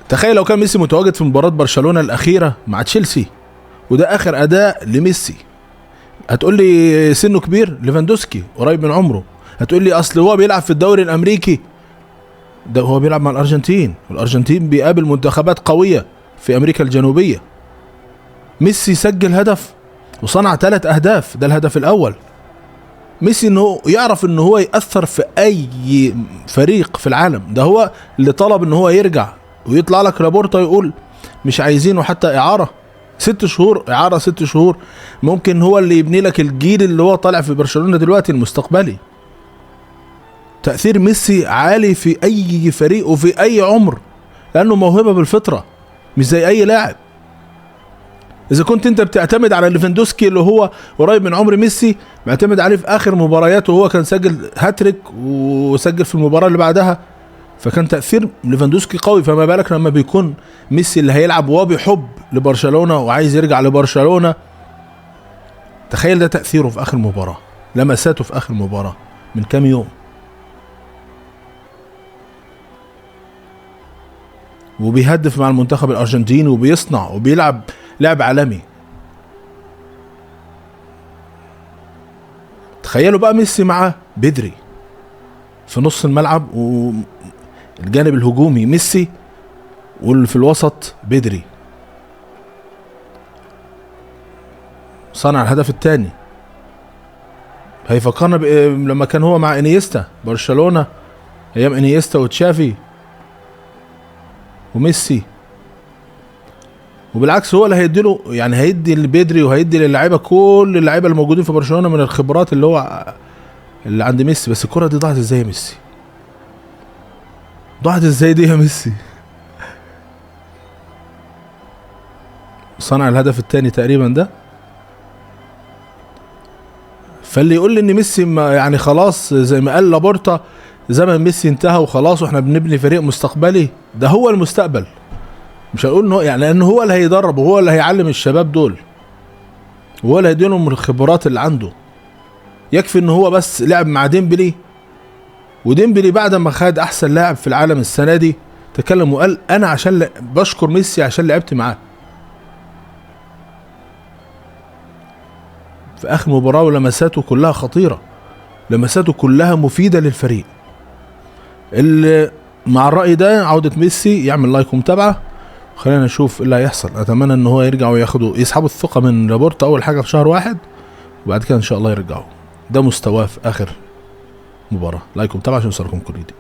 تخيل لو كان ميسي متواجد في مباراة برشلونة الأخيرة مع تشيلسي وده آخر أداء لميسي، هتقول لي سنه كبير؟ ليفاندوسكي قريب من عمره. هتقول لي أصل هو بيلعب في الدوري الأمريكي، ده هو بيلعب مع الأرجنتين، والأرجنتين بيقابل منتخبات قوية في أمريكا الجنوبية. ميسي سجل هدف وصنع 3 أهداف، ده الهدف الأول. ميسي انه يعرف ان هو يأثر في اي فريق في العالم، ده هو اللي طلب ان هو يرجع، ويطلع لك لابورتا يقول مش عايزينه حتى اعارة 6 شهور، اعارة 6 شهور، ممكن هو اللي يبني لك الجيل اللي هو طالع في برشلونة دلوقتي المستقبلي. تأثير ميسي عالي في اي فريق وفي اي عمر، لانه موهبة بالفطرة مش زي اي لاعب. اذا كنت انت بتعتمد على ليفاندوسكي اللي هو قريب من عمر ميسي، معتمد عليه في اخر مبارياته وهو كان سجل هاتريك وسجل في المباراة اللي بعدها، فكان تأثير ليفاندوسكي قوي، فما بالك لما بيكون ميسي اللي هيلعب وهو بيحب لبرشلونة وعايز يرجع لبرشلونة. تخيل ده تأثيره في اخر مباراة، لمساته في اخر مباراة من كام يوم، وبيهدف مع المنتخب الارجنتيني وبيصنع وبيلعب لعب عالمي. تخيلوا بقى ميسي مع بدري في نص الملعب والجانب الهجومي ميسي، واللي في الوسط بدري، صنع الهدف الثاني. هيفكرنا لما كان هو مع انيستا برشلونة ايام انيستا وتشافي وميسي، وبالعكس هو اللي هيديله، يعني هيدي لبدري وهيدي للاعيبه، كل اللعيبه الموجودين في برشلونه من الخبرات اللي عند ميسي. بس الكره دي ضاعت ازاي يا ميسي؟ ضاعت ازاي دي يا ميسي؟ صنع الهدف الثاني تقريبا ده. فاللي يقول لي ان ميسي يعني خلاص زي ما قال لابورتا زمن ميسي انتهى وخلاص واحنا بنبني فريق مستقبلي، ده هو المستقبل. مش هنقول انه يعني، لان هو اللي هيدرب وهو اللي هيعلم الشباب دول، وهو اللي هيديلهم من الخبرات اللي عنده. يكفي ان هو بس لعب مع ديمبلي، وديمبلي بعد ما خد احسن لاعب في العالم السنه دي تكلم وقال انا عشان بشكر ميسي عشان لعبت معاه في اخر مباراه، ولمساته كلها خطيره، لمساته كلها مفيده للفريق. اللي مع الراي ده عوده ميسي يعمل لايك ومتابعه، خلينا نشوف ايه اللي هيحصل. اتمنى ان هو يرجع وياخدوا يسحبوا الثقه من لابورتا اول حاجه في شهر 1، وبعد كده ان شاء الله يرجعوا. ده مستواه في اخر مباراه. لايك ومتابعه عشان يوصلكم كل جديد.